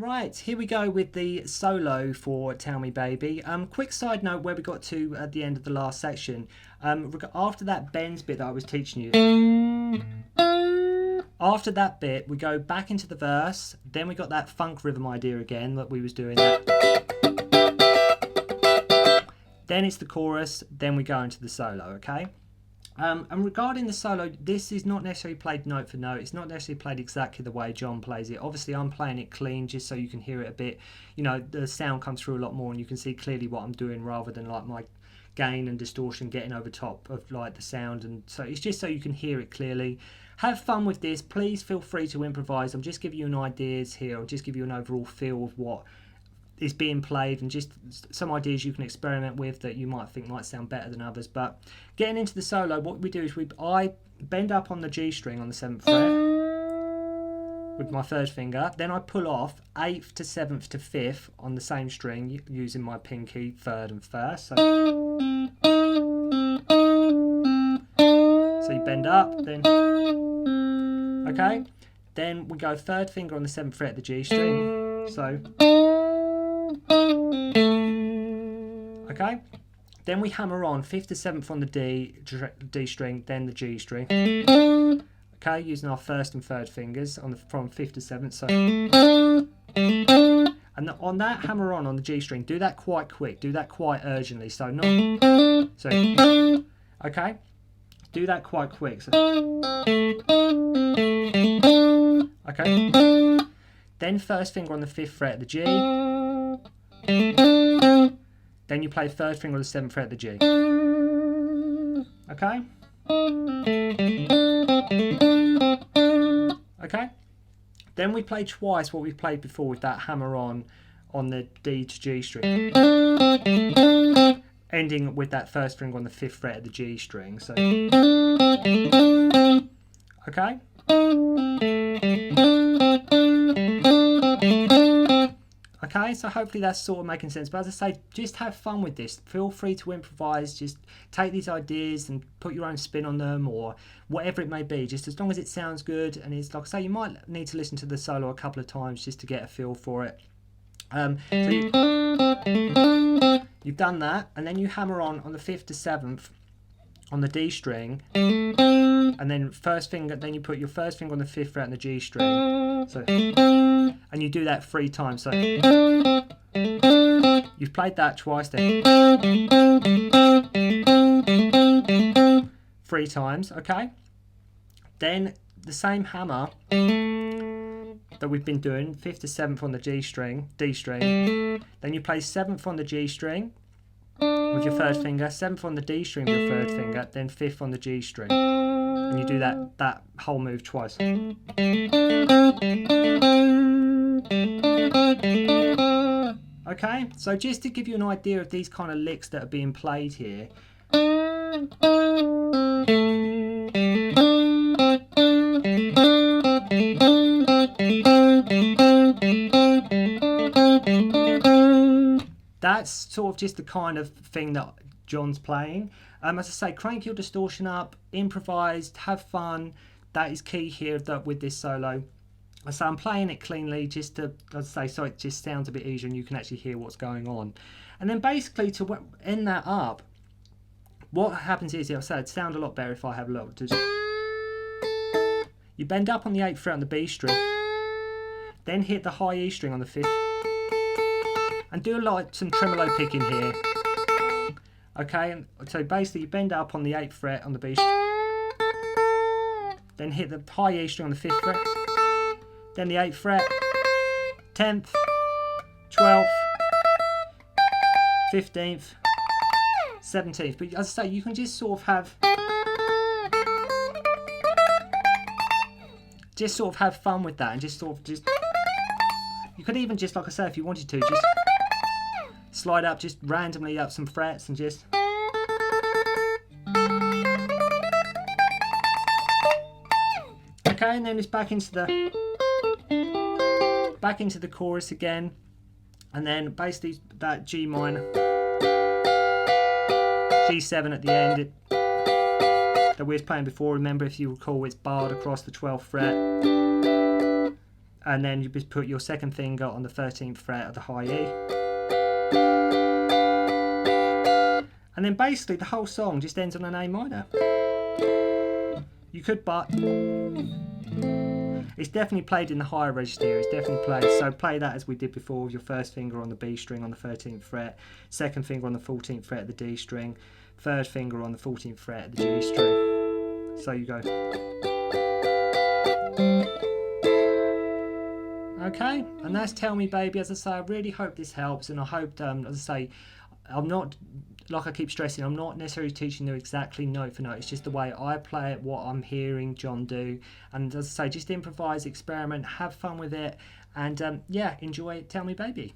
Right, here we go with the solo for Tell Me Baby. Quick side note where we got to at the end of the last section. After that bends bit that I was teaching you, after that bit we go back into the verse, then we got that funk rhythm idea again that we was doing that. Then it's the chorus, then we go into the solo, okay? And regarding the solo, this is not necessarily played note for note. It's not necessarily played exactly the way John plays it. Obviously, I'm playing it clean just so you can hear it a bit. You know, the sound comes through a lot more and you can see clearly what I'm doing rather than like my gain and distortion getting over top of like the sound. And so it's just so you can hear it clearly. Have fun with this. Please feel free to improvise. I'm just giving you an ideas here. I'll just give you an overall feel of what is being played and just some ideas you can experiment with that you might think might sound better than others. But getting into the solo, what we do is I bend up on the G string on the 7th fret with my third finger, then I pull off 8th to 7th to 5th on the same string using my pinky, 3rd and 1st. So you bend up, then okay, then we go 3rd finger on the 7th fret of the G string, so okay, then we hammer on 5th to 7th on the D string, then the G string, okay, using our 1st and 3rd fingers on from 5th to 7th. So, and on that hammer on the G string, do that quite quick, do that quite urgently. So not so okay, do that quite quick. So, okay, then 1st finger on the 5th fret of the G. Then you play 3rd finger on the 7th fret of the G. Okay? Okay? Then we play twice what we played before with that hammer on the D to G string. Ending with that 1st finger on the 5th fret of the G string. So, okay? Okay, so hopefully that's sort of making sense. But as I say, just have fun with this. Feel free to improvise. Just take these ideas and put your own spin on them or whatever it may be. Just as long as it sounds good. And it's like I say, you might need to listen to the solo a couple of times just to get a feel for it. So you've done that. And then you hammer on the 5th to 7th on the D string. And then then you put your 1st finger on the 5th fret on the G string. So, and you do that 3 times. So you've played that twice then. 3 times, okay? Then the same hammer that we've been doing, 5th to 7th on the D string. Then you play 7th on the G string with your 3rd finger, 7th on the D string with your 3rd finger, then 5th on the G string. And you do that whole move twice. Okay, so just to give you an idea of these kind of licks that are being played here. That's sort of just the kind of thing that John's playing. As I say, crank your distortion up, improvise, have fun. That is key here with this solo. So I'm playing it cleanly just to, as I say, so it just sounds a bit easier and you can actually hear what's going on. And then basically to end that up, what happens is, I'll say it'd sound a lot better if I have a lot. You bend up on the 8th fret on the B string, then hit the high E string on the 5th, and do some tremolo picking here. Okay, and so basically you bend up on the 8th fret on the B string, then hit the high E string on the 5th fret, then the 8th fret, 10th, 12th, 15th, 17th. But as I say, you can just sort of have fun with that and just you could even just, like I say, if you wanted to, just slide up just randomly up some frets and just okay, and then it's back into the chorus again, and then basically that G minor, G7 at the end that we was playing before. Remember, if you recall, it's barred across the 12th fret, and then you just put your second finger on the 13th fret of the high E. And then basically the whole song just ends on an A minor. You could, but it's definitely played in the higher register here. It's definitely played, so play that as we did before, with your first finger on the B string on the 13th fret, second finger on the 14th fret of the D string, third finger on the 14th fret of the G string. So you go. Okay, and that's Tell Me Baby. As I say, I really hope this helps, and I hope, as I say, I'm not, like I keep stressing, I'm not necessarily teaching you exactly note for note. It's just the way I play it, what I'm hearing John do, and as I say, just improvise, experiment, have fun with it, and yeah, enjoy Tell Me Baby.